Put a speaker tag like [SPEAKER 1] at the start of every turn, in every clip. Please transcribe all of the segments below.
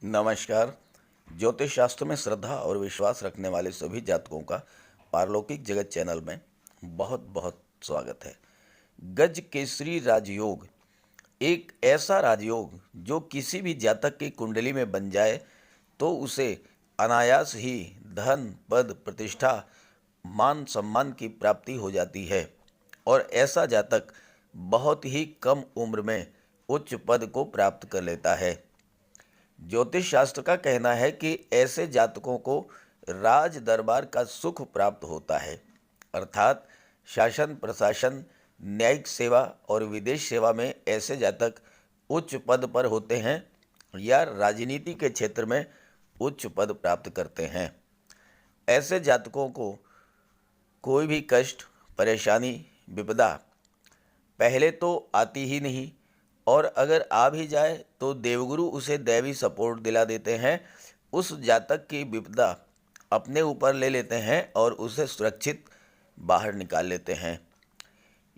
[SPEAKER 1] नमस्कार। ज्योतिष शास्त्र में श्रद्धा और विश्वास रखने वाले सभी जातकों का पारलौकिक जगत चैनल में बहुत बहुत स्वागत है। गज केसरी राजयोग एक ऐसा राजयोग जो किसी भी जातक की कुंडली में बन जाए तो उसे अनायास ही धन, पद, प्रतिष्ठा, मान सम्मान की प्राप्ति हो जाती है और ऐसा जातक बहुत ही कम उम्र में उच्च पद को प्राप्त कर लेता है। ज्योतिष शास्त्र का कहना है कि ऐसे जातकों को राज दरबार का सुख प्राप्त होता है, अर्थात शासन प्रशासन, न्यायिक सेवा और विदेश सेवा में ऐसे जातक उच्च पद पर होते हैं या राजनीति के क्षेत्र में उच्च पद प्राप्त करते हैं। ऐसे जातकों को कोई भी कष्ट, परेशानी, विपदा पहले तो आती ही नहीं और अगर आ भी जाए तो देवगुरु उसे दैवी सपोर्ट दिला देते हैं। उस जातक की विपदा अपने ऊपर ले लेते हैं और उसे सुरक्षित बाहर निकाल लेते हैं।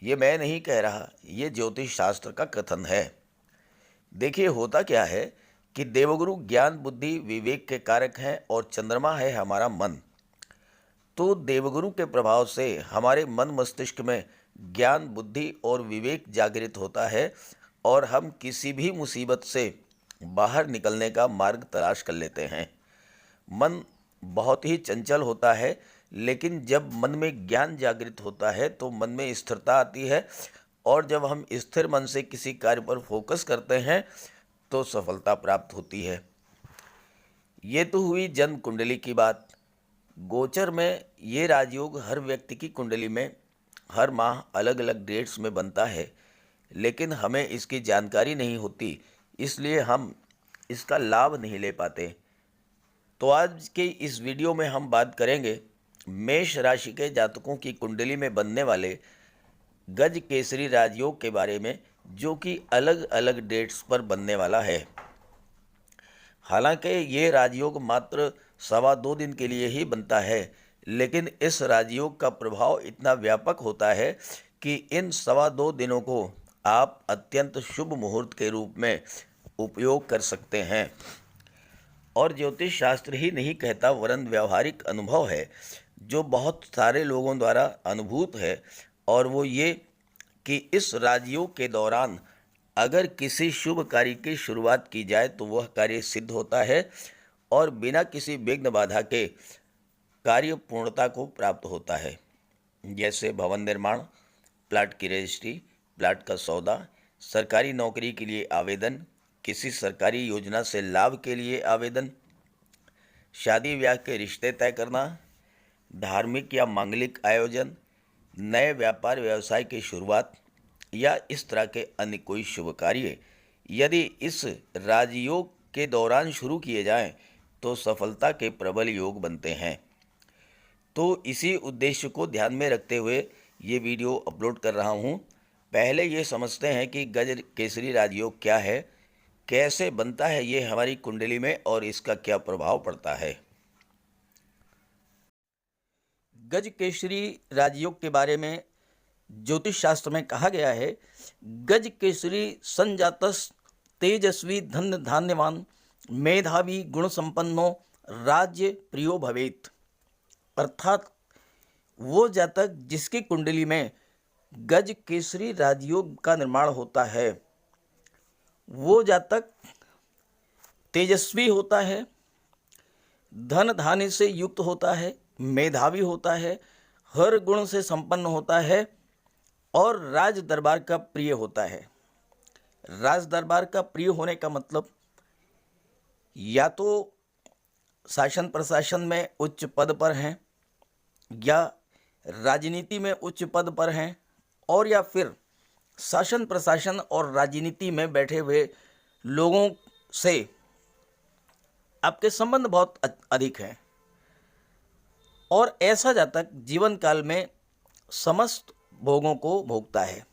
[SPEAKER 1] ये मैं नहीं कह रहा, ये ज्योतिष शास्त्र का कथन है। देखिए होता क्या है कि देवगुरु ज्ञान, बुद्धि, विवेक के कारक हैं और चंद्रमा है हमारा मन। तो देवगुरु के प्रभाव से हमारे मन मस्तिष्क में ज्ञान, बुद्धि और विवेक जागृत होता है और हम किसी भी मुसीबत से बाहर निकलने का मार्ग तलाश कर लेते हैं। मन बहुत ही चंचल होता है, लेकिन जब मन में ज्ञान जागृत होता है तो मन में स्थिरता आती है और जब हम स्थिर मन से किसी कार्य पर फोकस करते हैं तो सफलता प्राप्त होती है। ये तो हुई जन्म कुंडली की बात। गोचर में ये राजयोग हर व्यक्ति की कुंडली में हर माह अलग अलग डेट्स में बनता है, लेकिन हमें इसकी जानकारी नहीं होती, इसलिए हम इसका लाभ नहीं ले पाते। तो आज के इस वीडियो में हम बात करेंगे मेष राशि के जातकों की कुंडली में बनने वाले गज केसरी राजयोग के बारे में, जो कि अलग अलग डेट्स पर बनने वाला है। हालांकि ये राजयोग मात्र 2.25 दिन के लिए ही बनता है, लेकिन इस राजयोग का प्रभाव इतना व्यापक होता है कि इन 2.25 दिनों को आप अत्यंत शुभ मुहूर्त के रूप में उपयोग कर सकते हैं। और ज्योतिष शास्त्र ही नहीं कहता, वरन व्यवहारिक अनुभव है जो बहुत सारे लोगों द्वारा अनुभूत है, और वो ये कि इस राजयोग के दौरान अगर किसी शुभ कार्य की शुरुआत की जाए तो वह कार्य सिद्ध होता है और बिना किसी विघ्न बाधा के कार्य पूर्णता को प्राप्त होता है। जैसे भवन निर्माण, प्लाट की रजिस्ट्री, प्लाट का सौदा, सरकारी नौकरी के लिए आवेदन, किसी सरकारी योजना से लाभ के लिए आवेदन, शादी ब्याह के रिश्ते तय करना, धार्मिक या मांगलिक आयोजन, नए व्यापार व्यवसाय की शुरुआत या इस तरह के अन्य कोई शुभ कार्य यदि इस राजयोग के दौरान शुरू किए जाएं तो सफलता के प्रबल योग बनते हैं। तो इसी उद्देश्य को ध्यान में रखते हुए ये वीडियो अपलोड कर रहा हूँ। पहले ये समझते हैं कि गज केसरी राजयोग क्या है, कैसे बनता है ये हमारी कुंडली में और इसका क्या प्रभाव पड़ता है। गज केसरी राजयोग के बारे में ज्योतिष शास्त्र में कहा गया है, गज केसरी संजातस तेजस्वी धन धान्यवान मेधावी गुण संपन्नो राज्य प्रियो भवेत। अर्थात वो जातक जिसकी कुंडली में गज केसरी राजयोग का निर्माण होता है, वो जातक तेजस्वी होता है, धन धान्य से युक्त होता है, मेधावी होता है, हर गुण से संपन्न होता है और राज दरबार का प्रिय होता है। राज दरबार का प्रिय होने का मतलब या तो शासन प्रशासन में उच्च पद पर हैं, या राजनीति में उच्च पद पर हैं, और या फिर शासन प्रशासन और राजनीति में बैठे हुए लोगों से आपके संबंध बहुत अधिक हैं और ऐसा जातक जीवन काल में समस्त भोगों को भोगता है।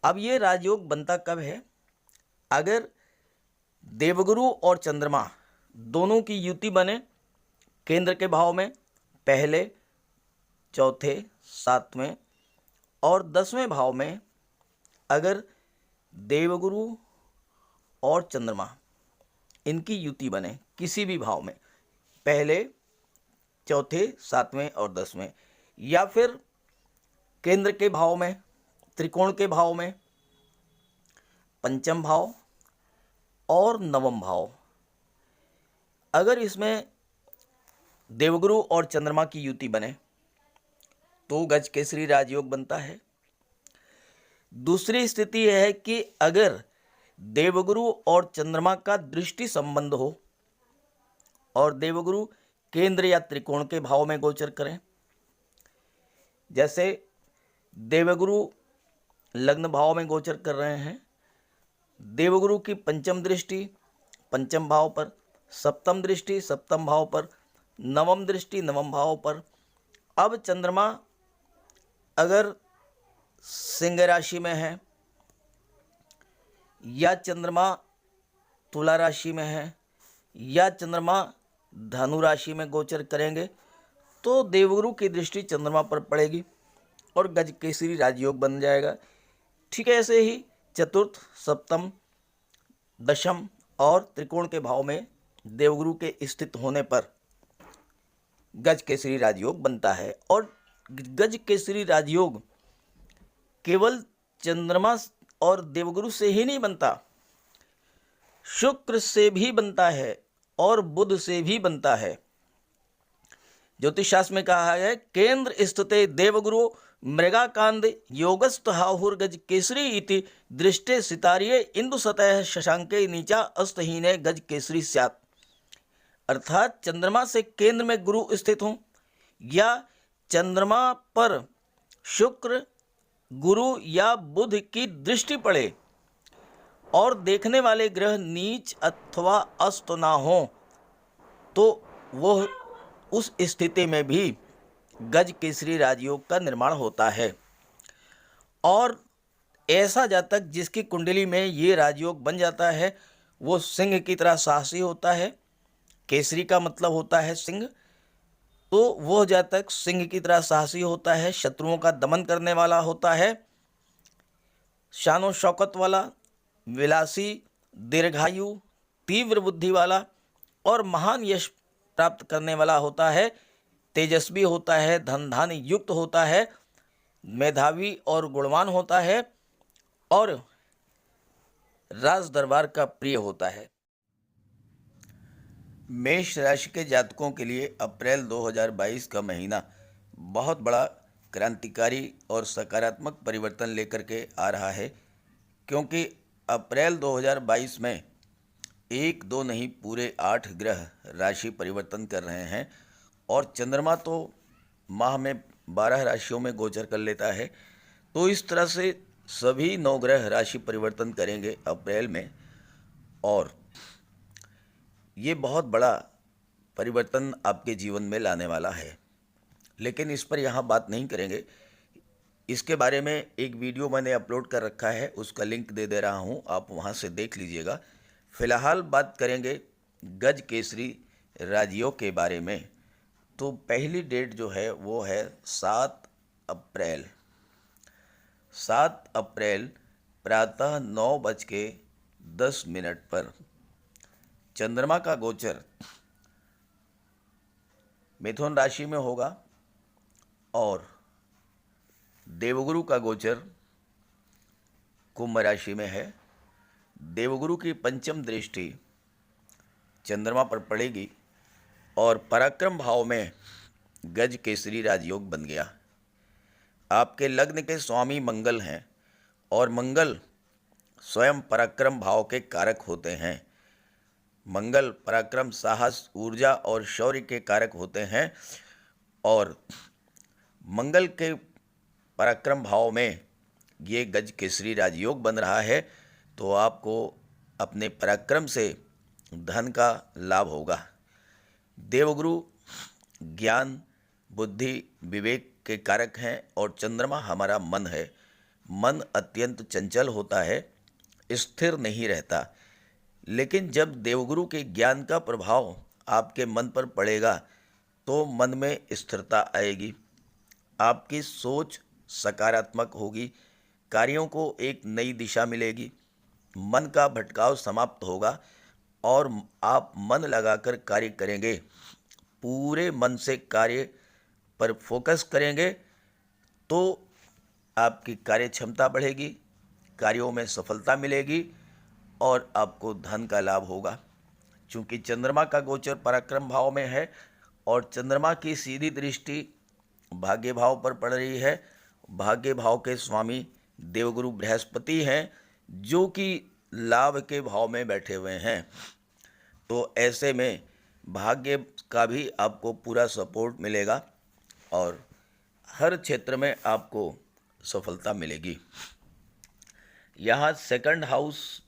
[SPEAKER 1] अब ये राजयोग बनता कब है? अगर देवगुरु और चंद्रमा दोनों की युति बने केंद्र के भाव में, पहले, चौथे, 7वें और 10वें भाव में, अगर देवगुरु और चंद्रमा इनकी युति बने किसी भी भाव में, पहले, चौथे, सातवें और 10वें, या फिर केंद्र के भाव में, त्रिकोण के भाव में, पंचम भाव और नवम भाव। अगर इसमें देवगुरु और चंद्रमा की युति बने तो गज केसरी राजयोग बनता है। दूसरी स्थिति यह है कि अगर देवगुरु और चंद्रमा का दृष्टि संबंध हो और देवगुरु केंद्र या त्रिकोण के भाव में गोचर करें, जैसे देवगुरु लग्न भाव में गोचर कर रहे हैं, देवगुरु की पंचम दृष्टि पंचम भाव पर, सप्तम दृष्टि सप्तम भाव पर, नवम दृष्टि नवम भाव पर। अब चंद्रमा अगर सिंह राशि में है या चंद्रमा तुला राशि में है या चंद्रमा धनु राशि में गोचर करेंगे तो देवगुरु की दृष्टि चंद्रमा पर पड़ेगी और गज केसरी राजयोग बन जाएगा। ठीक है, ऐसे ही चतुर्थ, सप्तम, दशम और त्रिकोण के भाव में देवगुरु के स्थित होने पर गज केसरी राजयोग बनता है। और गज केसरी राजयोग केवल चंद्रमा और देवगुरु से ही नहीं बनता, शुक्र से भी बनता है और बुध से भी बनता है। ज्योतिष शास्त्र में कहा है, केंद्र स्थिते देवगुरु मृगाकांद योगस्थ हाहुर्गज केसरी इति दृष्टे सितारिये इंदु सतह शशांके नीचा अस्तहीने गज केसरी स्यात्। अर्थात चंद्रमा से केंद्र में गुरु स्थित हों या चंद्रमा पर शुक्र, गुरु या बुध की दृष्टि पड़े और देखने वाले ग्रह नीच अथवा अस्त ना हो तो वह उस स्थिति में भी गज केसरी राजयोग का निर्माण होता है। और ऐसा जातक जिसकी कुंडली में ये राजयोग बन जाता है वो सिंह की तरह साहसी होता है। केसरी का मतलब होता है सिंह, तो वह जातक सिंह की तरह साहसी होता है, शत्रुओं का दमन करने वाला होता है, शानो शौकत वाला, विलासी, दीर्घायु, तीव्र बुद्धि वाला और महान यश प्राप्त करने वाला होता है, तेजस्वी होता है, धन धान्य युक्त होता है, मेधावी और गुणवान होता है और राज दरबार का प्रिय होता है। मेष राशि के जातकों के लिए अप्रैल 2022 का महीना बहुत बड़ा क्रांतिकारी और सकारात्मक परिवर्तन लेकर के आ रहा है, क्योंकि अप्रैल 2022 में 1, 2 नहीं पूरे 8 ग्रह राशि परिवर्तन कर रहे हैं और चंद्रमा तो माह में 12 राशियों में गोचर कर लेता है। तो इस तरह से सभी 9 ग्रह राशि परिवर्तन करेंगे अप्रैल में और ये बहुत बड़ा परिवर्तन आपके जीवन में लाने वाला है। लेकिन इस पर यहाँ बात नहीं करेंगे, इसके बारे में एक वीडियो मैंने अपलोड कर रखा है, उसका लिंक दे दे रहा हूँ, आप वहाँ से देख लीजिएगा। फिलहाल बात करेंगे गज केसरी राजयोग के बारे में। तो पहली डेट जो है वो है 7 अप्रैल। 7 अप्रैल प्रातः 9:10 पर चंद्रमा का गोचर मिथुन राशि में होगा और देवगुरु का गोचर कुंभ राशि में है। देवगुरु की पंचम दृष्टि चंद्रमा पर पड़ेगी और पराक्रम भाव में गज केसरी राजयोग बन गया। आपके लग्न के स्वामी मंगल हैं और मंगल स्वयं पराक्रम भाव के कारक होते हैं। मंगल पराक्रम, साहस, ऊर्जा और शौर्य के कारक होते हैं और मंगल के पराक्रम भाव में ये गज केसरी राजयोग बन रहा है। तो आपको अपने पराक्रम से धन का लाभ होगा। देवगुरु ज्ञान, बुद्धि, विवेक के कारक हैं और चंद्रमा हमारा मन है। मन अत्यंत चंचल होता है, स्थिर नहीं रहता। लेकिन जब देवगुरु के ज्ञान का प्रभाव आपके मन पर पड़ेगा तो मन में स्थिरता आएगी, आपकी सोच सकारात्मक होगी, कार्यों को एक नई दिशा मिलेगी, मन का भटकाव समाप्त होगा और आप मन लगाकर कार्य करेंगे, पूरे मन से कार्य पर फोकस करेंगे तो आपकी कार्य क्षमता बढ़ेगी, कार्यों में सफलता मिलेगी और आपको धन का लाभ होगा। चूँकि चंद्रमा का गोचर पराक्रम भाव में है और चंद्रमा की सीधी दृष्टि भाग्य भाव पर पड़ रही है। भाग्य भाव के स्वामी देवगुरु बृहस्पति हैं, जो कि लाभ के भाव में बैठे हुए हैं। तो ऐसे में भाग्य का भी आपको पूरा सपोर्ट मिलेगा और हर क्षेत्र में आपको सफलता मिलेगी। यहाँ सेकंड हाउस,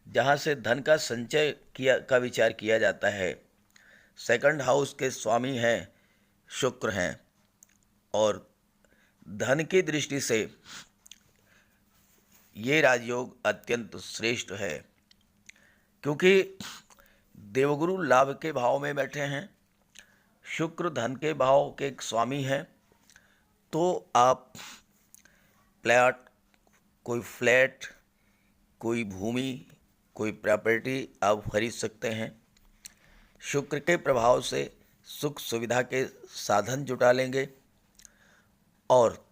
[SPEAKER 1] जहाँ से धन का संचय का विचार किया जाता है, सेकंड हाउस के स्वामी हैं शुक्र हैं और धन की दृष्टि से ये राजयोग अत्यंत श्रेष्ठ है, क्योंकि देवगुरु लाभ के भाव में बैठे हैं, शुक्र धन के भाव के स्वामी हैं। तो आप प्लॉट, कोई फ्लैट, कोई भूमि, कोई प्रॉपर्टी आप खरीद सकते हैं। शुक्र के प्रभाव से सुख सुविधा के साधन जुटा लेंगे और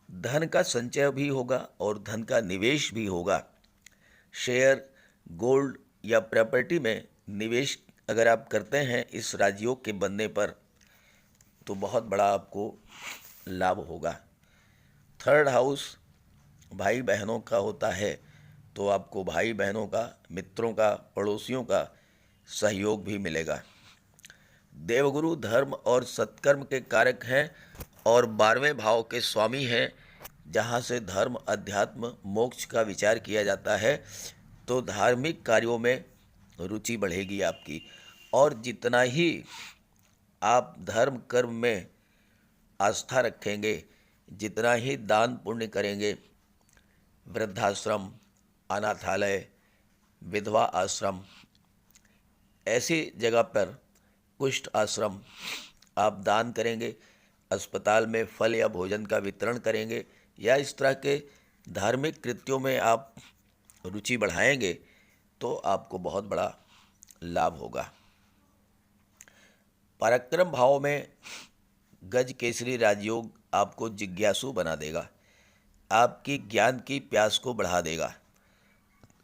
[SPEAKER 1] धन का संचय भी होगा और धन का निवेश भी होगा। शेयर, गोल्ड या प्रॉपर्टी में निवेश अगर आप करते हैं इस राजयोग के बनने पर, तो बहुत बड़ा आपको लाभ होगा। थर्ड हाउस भाई बहनों का होता है, तो आपको भाई बहनों का, मित्रों का, पड़ोसियों का सहयोग भी मिलेगा। देवगुरु धर्म और सत्कर्म के कारक हैं और 12वें भाव के स्वामी हैं, जहाँ से धर्म, अध्यात्म, मोक्ष का विचार किया जाता है। तो धार्मिक कार्यों में रुचि बढ़ेगी आपकी, और जितना ही आप धर्म कर्म में आस्था रखेंगे, जितना ही दान पुण्य करेंगे, वृद्धाश्रम, अनाथालय, विधवा आश्रम, ऐसी जगह पर कुष्ठ आश्रम आप दान करेंगे, अस्पताल में फल या भोजन का वितरण करेंगे, या इस तरह के धार्मिक कृत्यों में आप रुचि बढ़ाएंगे, तो आपको बहुत बड़ा लाभ होगा। पराक्रम भाव में गज केसरी राजयोग आपको जिज्ञासु बना देगा, आपकी ज्ञान की प्यास को बढ़ा देगा।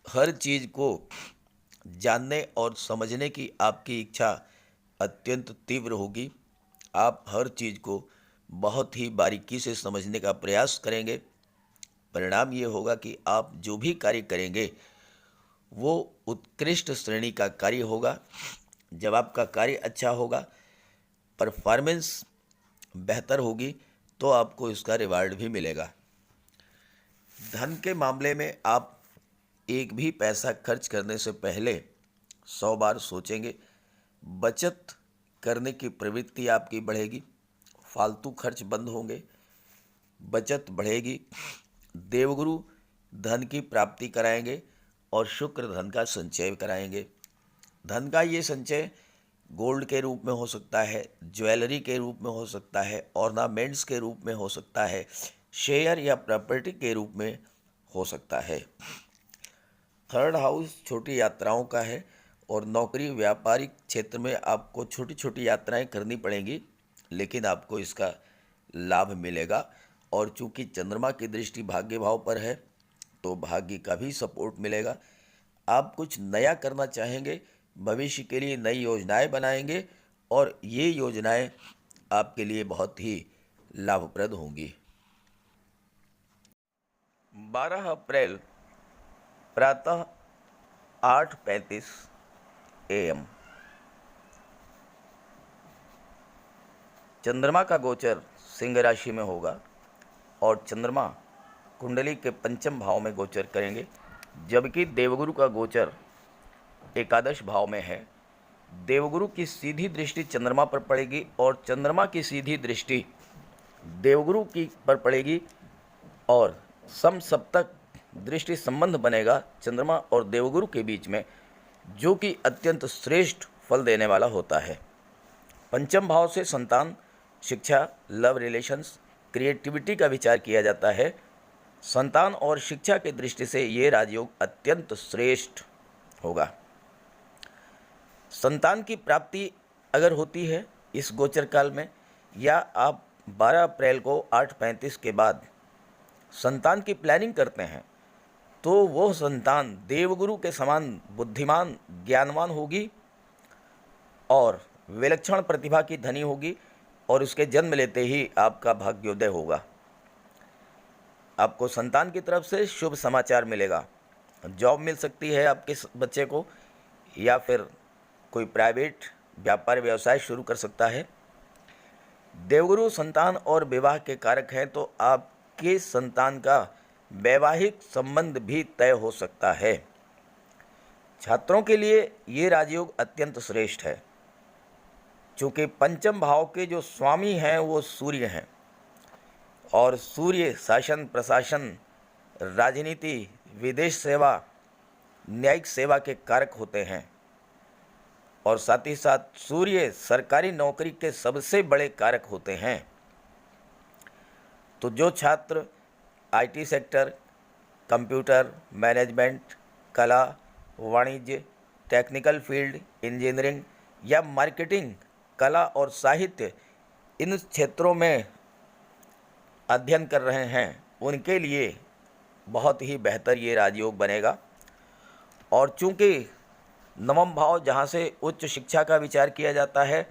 [SPEAKER 1] हर चीज़ को जानने और समझने की आपकी इच्छा अत्यंत तीव्र होगी। आप हर चीज़ को बहुत ही बारीकी से समझने का प्रयास करेंगे। परिणाम ये होगा कि आप जो भी कार्य करेंगे वो उत्कृष्ट श्रेणी का कार्य होगा। जब आपका कार्य अच्छा होगा, परफॉर्मेंस बेहतर होगी, तो आपको इसका रिवार्ड भी मिलेगा। धन के मामले में आप एक भी पैसा खर्च करने से पहले 100 बार सोचेंगे। बचत करने की प्रवृत्ति आपकी बढ़ेगी, फालतू खर्च बंद होंगे, बचत बढ़ेगी। देवगुरु धन की प्राप्ति कराएंगे और शुक्र धन का संचय कराएंगे। धन का ये संचय गोल्ड के रूप में हो सकता है, ज्वेलरी के रूप में हो सकता है, ऑर्नामेंट्स के रूप में हो सकता है, शेयर या प्रॉपर्टी के रूप में हो सकता है। थर्ड हाउस छोटी यात्राओं का है और नौकरी व्यापारिक क्षेत्र में आपको छोटी छोटी यात्राएं करनी पड़ेंगी, लेकिन आपको इसका लाभ मिलेगा। और चूंकि चंद्रमा की दृष्टि भाग्य भाव पर है, तो भाग्य का भी सपोर्ट मिलेगा। आप कुछ नया करना चाहेंगे, भविष्य के लिए नई योजनाएं बनाएंगे और ये योजनाएं आपके लिए बहुत ही लाभप्रद होंगी। 12 अप्रैल प्रातः 8:35 AM चंद्रमा का गोचर सिंह राशि में होगा और चंद्रमा कुंडली के पंचम भाव में गोचर करेंगे, जबकि देवगुरु का गोचर एकादश भाव में है। देवगुरु की सीधी दृष्टि चंद्रमा पर पड़ेगी और चंद्रमा की सीधी दृष्टि देवगुरु की पर पड़ेगी और समसप्तक दृष्टि संबंध बनेगा चंद्रमा और देवगुरु के बीच में, जो कि अत्यंत श्रेष्ठ फल देने वाला होता है। पंचम भाव से संतान, शिक्षा, लव रिलेशंस, क्रिएटिविटी का विचार किया जाता है। संतान और शिक्षा की दृष्टि से ये राजयोग अत्यंत श्रेष्ठ होगा। संतान की प्राप्ति अगर होती है इस गोचर काल में, या आप 12 अप्रैल को 8:35 के बाद संतान की प्लानिंग करते हैं, तो वो संतान देवगुरु के समान बुद्धिमान ज्ञानवान होगी और विलक्षण प्रतिभा की धनी होगी, और उसके जन्म लेते ही आपका भाग्योदय होगा। आपको संतान की तरफ से शुभ समाचार मिलेगा। जॉब मिल सकती है आपके बच्चे को, या फिर कोई प्राइवेट व्यापार व्यवसाय शुरू कर सकता है। देवगुरु संतान और विवाह के कारक हैं, तो आपके संतान का वैवाहिक संबंध भी तय हो सकता है। छात्रों के लिए ये राजयोग अत्यंत श्रेष्ठ है, चूँकि पंचम भाव के जो स्वामी हैं वो सूर्य हैं, और सूर्य शासन प्रशासन, राजनीति, विदेश सेवा, न्यायिक सेवा के कारक होते हैं, और साथ ही साथ सूर्य सरकारी नौकरी के सबसे बड़े कारक होते हैं। तो जो छात्र आईटी सेक्टर, कंप्यूटर, मैनेजमेंट, कला, वाणिज्य, टेक्निकल फील्ड, इंजीनियरिंग या मार्केटिंग, कला और साहित्य, इन क्षेत्रों में अध्ययन कर रहे हैं, उनके लिए बहुत ही बेहतर ये राजयोग बनेगा। और चूँकि नवम भाव जहाँ से उच्च शिक्षा का विचार किया जाता है,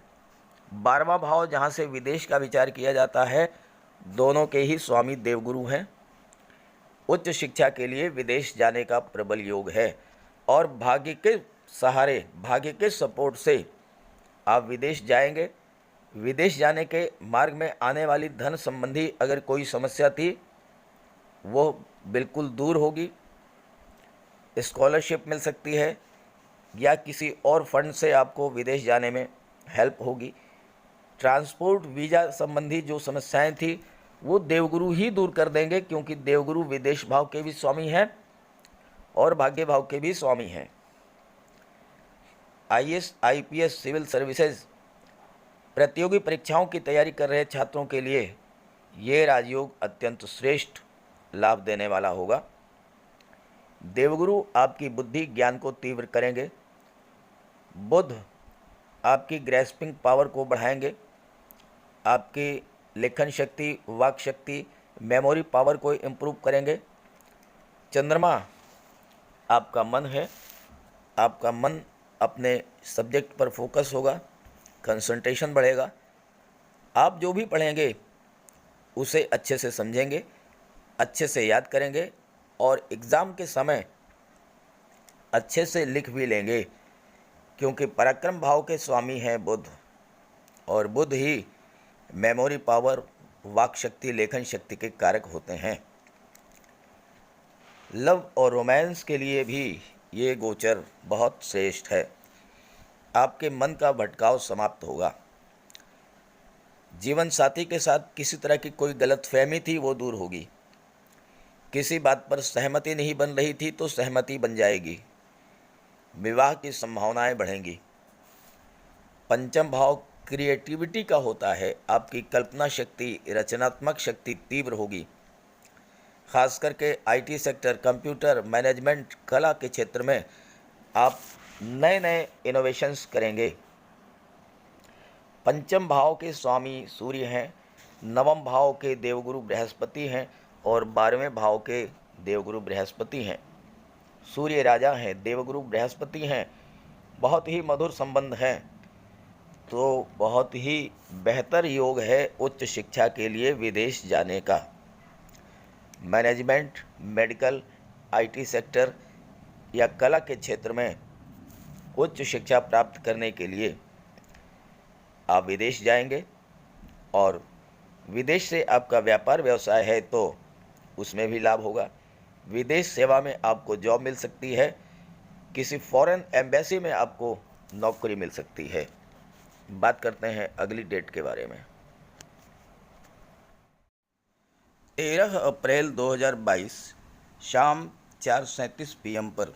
[SPEAKER 1] 12वां भाव जहाँ से विदेश का विचार किया जाता है, दोनों के ही स्वामी देवगुरु हैं। उच्च शिक्षा के लिए विदेश जाने का प्रबल योग है, और भाग्य के सहारे, भाग्य के सपोर्ट से आप विदेश जाएंगे। विदेश जाने के मार्ग में आने वाली धन संबंधी अगर कोई समस्या थी, वो बिल्कुल दूर होगी। स्कॉलरशिप मिल सकती है, या किसी और फंड से आपको विदेश जाने में हेल्प होगी। ट्रांसपोर्ट वीज़ा संबंधी जो समस्याएं थी, वो देवगुरु ही दूर कर देंगे, क्योंकि देवगुरु विदेश भाव के भी स्वामी हैं और भाग्य भाव के भी स्वामी हैं। आईएएस, आईपीएस, सिविल सर्विसेज प्रतियोगी परीक्षाओं की तैयारी कर रहे छात्रों के लिए ये राजयोग अत्यंत श्रेष्ठ लाभ देने वाला होगा। देवगुरु आपकी बुद्धि ज्ञान को तीव्र करेंगे। बुध आपकी ग्रैस्पिंग पावर को बढ़ाएंगे, आपकी लेखन शक्ति, वाक शक्ति, मेमोरी पावर को इम्प्रूव करेंगे। चंद्रमा आपका मन है, आपका मन अपने सब्जेक्ट पर फोकस होगा, कंसंट्रेशन बढ़ेगा। आप जो भी पढ़ेंगे उसे अच्छे से समझेंगे, अच्छे से याद करेंगे, और एग्ज़ाम के समय अच्छे से लिख भी लेंगे, क्योंकि पराक्रम भाव के स्वामी हैं बुध, और बुध ही मेमोरी पावर, वाक शक्ति, लेखन शक्ति के कारक होते हैं। लव और रोमांस के लिए भी ये गोचर बहुत श्रेष्ठ है। आपके मन का भटकाव समाप्त होगा। जीवन साथी के साथ किसी तरह की कोई गलतफहमी थी, वो दूर होगी। किसी बात पर सहमति नहीं बन रही थी, तो सहमति बन जाएगी। विवाह की संभावनाएं बढ़ेंगी। पंचम भाव क्रिएटिविटी का होता है। आपकी कल्पना शक्ति, रचनात्मक शक्ति तीव्र होगी। खास करके आईटी सेक्टर, कंप्यूटर, मैनेजमेंट, कला के क्षेत्र में आप नए नए इनोवेशंस करेंगे। पंचम भाव के स्वामी सूर्य हैं, नवम भाव के देवगुरु बृहस्पति हैं, और 12वें भाव के देवगुरु बृहस्पति हैं। सूर्य राजा हैं, देवगुरु बृहस्पति हैं। बहुत ही मधुर संबंध हैं, तो बहुत ही बेहतर योग है उच्च शिक्षा के लिए विदेश जाने का। मैनेजमेंट, मेडिकल, आईटी सेक्टर या कला के क्षेत्र में उच्च शिक्षा प्राप्त करने के लिए आप विदेश जाएंगे, और विदेश से आपका व्यापार व्यवसाय है तो उसमें भी लाभ होगा। विदेश सेवा में आपको जॉब मिल सकती है, किसी फॉरेन एम्बेसी में आपको नौकरी मिल सकती है। बात करते हैं अगली डेट के बारे में। 13 अप्रैल 2022 शाम 4:37 PM पर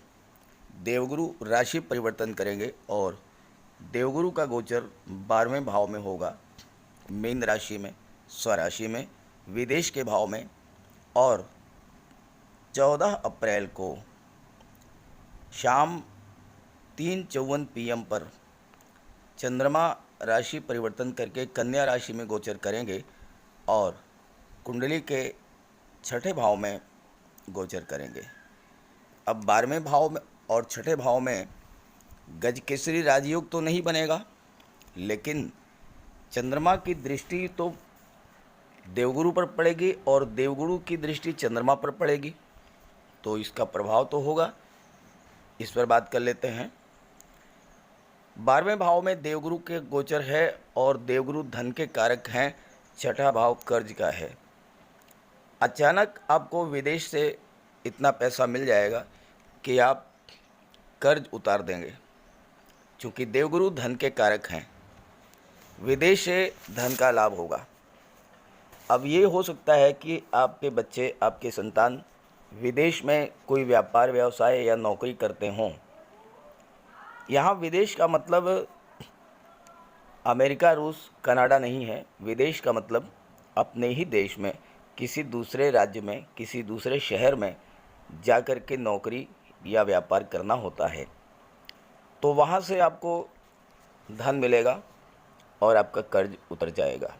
[SPEAKER 1] देवगुरु राशि परिवर्तन करेंगे, और देवगुरु का गोचर 12वें भाव में होगा, मीन राशि में, स्वराशि में, विदेश के भाव में। और 14 अप्रैल को शाम 3:54 PM पर चंद्रमा राशि परिवर्तन करके कन्या राशि में गोचर करेंगे और कुंडली के छठे भाव में गोचर करेंगे। अब 12वें भाव में और छठे भाव में गज केसरी राजयोग तो नहीं बनेगा, लेकिन चंद्रमा की दृष्टि तो देवगुरु पर पड़ेगी और देवगुरु की दृष्टि चंद्रमा पर पड़ेगी, तो इसका प्रभाव तो होगा। इस पर बात कर लेते हैं। 12वें भाव में देवगुरु के गोचर है और देवगुरु धन के कारक हैं। छठा भाव कर्ज का है। अचानक आपको विदेश से इतना पैसा मिल जाएगा कि आप कर्ज उतार देंगे, क्योंकि देवगुरु धन के कारक हैं। विदेश से धन का लाभ होगा। अब ये हो सकता है कि आपके बच्चे, आपके संतान विदेश में कोई व्यापार, व्यवसाय या नौकरी करते हों। यहाँ विदेश का मतलब अमेरिका, रूस, कनाडा नहीं है। विदेश का मतलब अपने ही देश में, किसी दूसरे राज्य में, किसी दूसरे शहर में जाकर के नौकरी या व्यापार करना होता है। तो वहाँ से आपको धन मिलेगा और आपका कर्ज उतर जाएगा।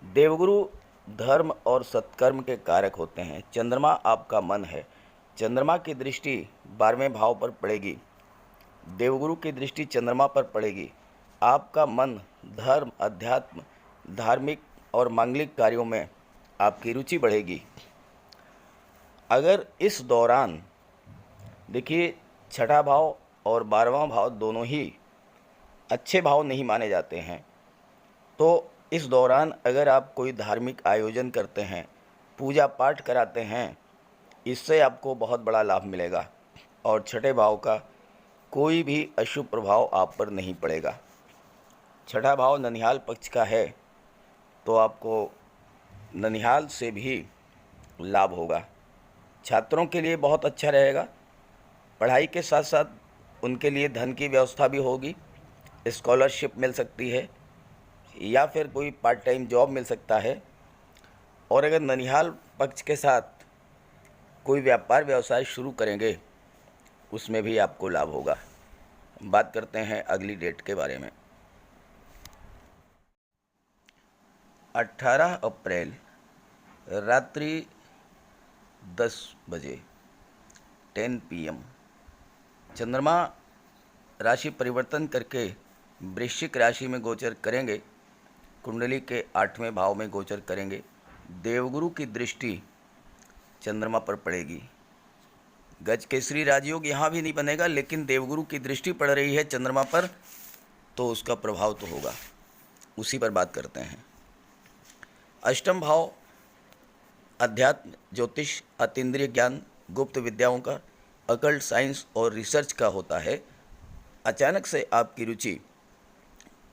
[SPEAKER 1] देवगुरु धर्म और सत्कर्म के कारक होते हैं। चंद्रमा आपका मन है। चंद्रमा की दृष्टि 12वें भाव पर पड़ेगी, देवगुरु की दृष्टि चंद्रमा पर पड़ेगी। आपका मन धर्म, अध्यात्म, धार्मिक और मांगलिक कार्यों में आपकी रुचि बढ़ेगी। अगर इस दौरान देखिए, छठा भाव और 12वां भाव दोनों ही अच्छे भाव नहीं माने जाते हैं, तो इस दौरान अगर आप कोई धार्मिक आयोजन करते हैं, पूजा पाठ कराते हैं, इससे आपको बहुत बड़ा लाभ मिलेगा और छठे भाव का कोई भी अशुभ प्रभाव आप पर नहीं पड़ेगा। छठा भाव ननिहाल पक्ष का है, तो आपको ननिहाल से भी लाभ होगा। छात्रों के लिए बहुत अच्छा रहेगा। पढ़ाई के साथ साथ उनके लिए धन की व्यवस्था भी होगी। स्कॉलरशिप मिल सकती है या फिर कोई पार्ट टाइम जॉब मिल सकता है। और अगर ननिहाल पक्ष के साथ कोई व्यापार व्यवसाय शुरू करेंगे, उसमें भी आपको लाभ होगा। बात करते हैं अगली डेट के बारे में। 18 अप्रैल रात्रि 10 बजे 10 PM चंद्रमा राशि परिवर्तन करके वृश्चिक राशि में गोचर करेंगे। कुंडली के 8वें भाव में गोचर करेंगे। देवगुरु की दृष्टि चंद्रमा पर पड़ेगी। गज केसरी राजयोग यहाँ भी नहीं बनेगा, लेकिन देवगुरु की दृष्टि पड़ रही है चंद्रमा पर, तो उसका प्रभाव तो होगा। उसी पर बात करते हैं। अष्टम भाव अध्यात्म, ज्योतिष, अतीन्द्रिय ज्ञान, गुप्त विद्याओं का, अकल्ट साइंस और रिसर्च का होता है। अचानक से आपकी रुचि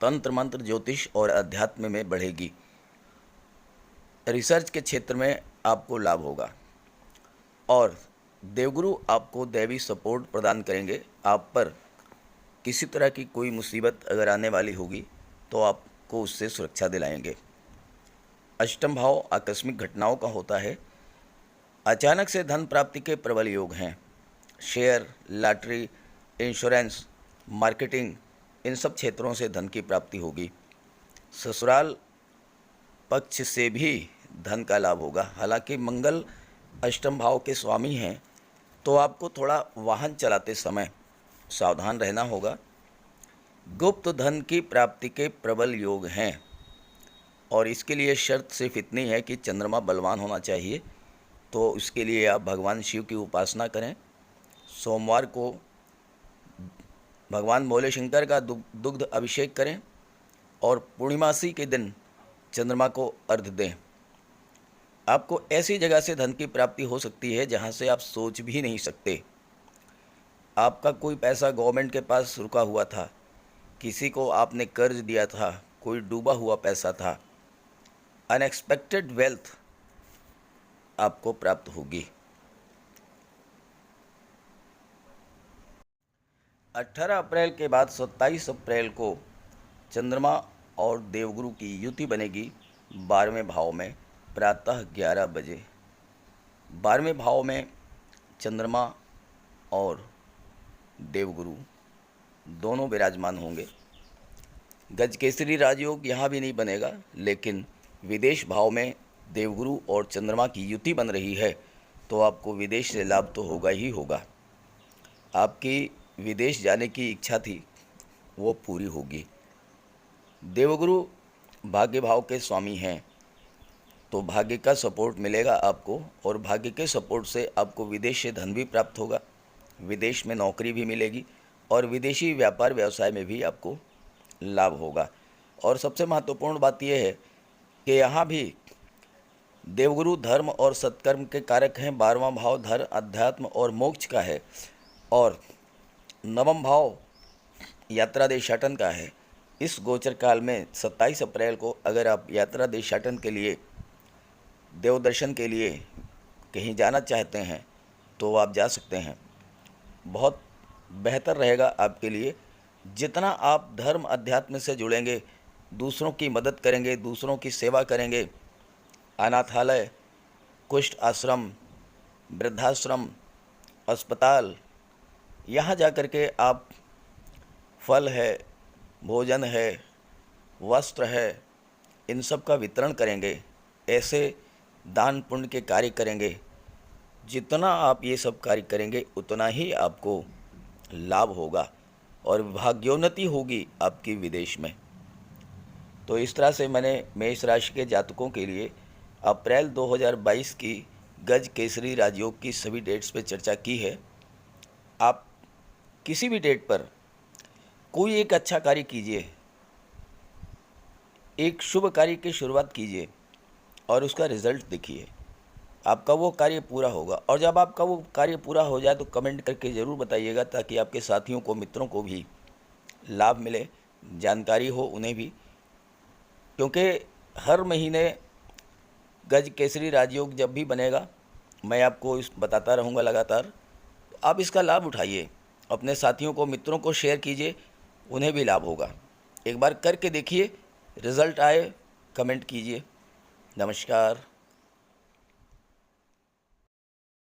[SPEAKER 1] तंत्र मंत्र, ज्योतिष और अध्यात्म में बढ़ेगी। रिसर्च के क्षेत्र में आपको लाभ होगा और देवगुरु आपको दैवी सपोर्ट प्रदान करेंगे। आप पर किसी तरह की कोई मुसीबत अगर आने वाली होगी तो आपको उससे सुरक्षा दिलाएंगे। अष्टम भाव आकस्मिक घटनाओं का होता है। अचानक से धन प्राप्ति के प्रबल योग हैं। शेयर, लॉटरी, इंश्योरेंस, मार्केटिंग, इन सब क्षेत्रों से धन की प्राप्ति होगी। ससुराल पक्ष से भी धन का लाभ होगा। हालांकि मंगल अष्टम भाव के स्वामी हैं, तो आपको थोड़ा वाहन चलाते समय सावधान रहना होगा। गुप्त धन की प्राप्ति के प्रबल योग हैं और इसके लिए शर्त सिर्फ इतनी है कि चंद्रमा बलवान होना चाहिए। तो इसके लिए आप भगवान शिव की उपासना करें। सोमवार को भगवान भोले शंकर का दुग्ध अभिषेक करें और पूर्णिमासी के दिन चंद्रमा को अर्घ्य दें। आपको ऐसी जगह से धन की प्राप्ति हो सकती है जहां से आप सोच भी नहीं सकते। आपका कोई पैसा गवर्नमेंट के पास रुका हुआ था, किसी को आपने कर्ज दिया था, कोई डूबा हुआ पैसा था, अनएक्सपेक्टेड वेल्थ आपको प्राप्त होगी। 18 अप्रैल के बाद 27 अप्रैल को चंद्रमा और देवगुरु की युति बनेगी 12वें भाव में प्रातः 11 बजे। 12वें भाव में चंद्रमा और देवगुरु दोनों विराजमान होंगे। गज केसरी राजयोग यहाँ भी नहीं बनेगा, लेकिन विदेश भाव में देवगुरु और चंद्रमा की युति बन रही है, तो आपको विदेश से लाभ तो होगा ही होगा। आपकी विदेश जाने की इच्छा थी वो पूरी होगी। देवगुरु भाग्य भाव के स्वामी हैं, तो भाग्य का सपोर्ट मिलेगा आपको, और भाग्य के सपोर्ट से आपको विदेश से धन भी प्राप्त होगा, विदेश में नौकरी भी मिलेगी, और विदेशी व्यापार व्यवसाय में भी आपको लाभ होगा। और सबसे महत्वपूर्ण बात यह है कि यहाँ भी देवगुरु धर्म और सत्कर्म के कारक हैं। 12वां भाव धर्म, अध्यात्म और मोक्ष का है, और 9वां भाव यात्रा देशाटन का है। इस गोचर काल में 27 अप्रैल को अगर आप यात्रा देशाटन के लिए, देव दर्शन के लिए कहीं जाना चाहते हैं तो आप जा सकते हैं। बहुत बेहतर रहेगा आपके लिए। जितना आप धर्म अध्यात्म से जुड़ेंगे, दूसरों की मदद करेंगे, दूसरों की सेवा करेंगे, अनाथालय, कुष्ठ आश्रम, वृद्धाश्रम, अस्पताल, यहाँ जा कर के आप फल है, भोजन है, वस्त्र है, इन सब का वितरण करेंगे, ऐसे दान पुण्य के कार्य करेंगे। जितना आप ये सब कार्य करेंगे उतना ही आपको लाभ होगा और भाग्योन्नति होगी आपकी विदेश में। तो इस तरह से मैंने मेष राशि के जातकों के लिए अप्रैल 2022 की गज केसरी राजयोग की सभी डेट्स पे चर्चा की है। आप किसी भी डेट पर कोई एक अच्छा कार्य कीजिए, एक शुभ कार्य की शुरुआत कीजिए और उसका रिज़ल्ट देखिए, आपका वो कार्य पूरा होगा। और जब आपका वो कार्य पूरा हो जाए तो कमेंट करके ज़रूर बताइएगा, ताकि आपके साथियों को, मित्रों को भी लाभ मिले, जानकारी हो उन्हें भी। क्योंकि हर महीने गज केसरी राजयोग जब भी बनेगा मैं आपको बताता रहूँगा लगातार। आप इसका लाभ उठाइए, अपने साथियों को, मित्रों को शेयर कीजिए, उन्हें भी लाभ होगा। एक बार करके देखिए, रिज़ल्ट आए कमेंट कीजिए। नमस्कार।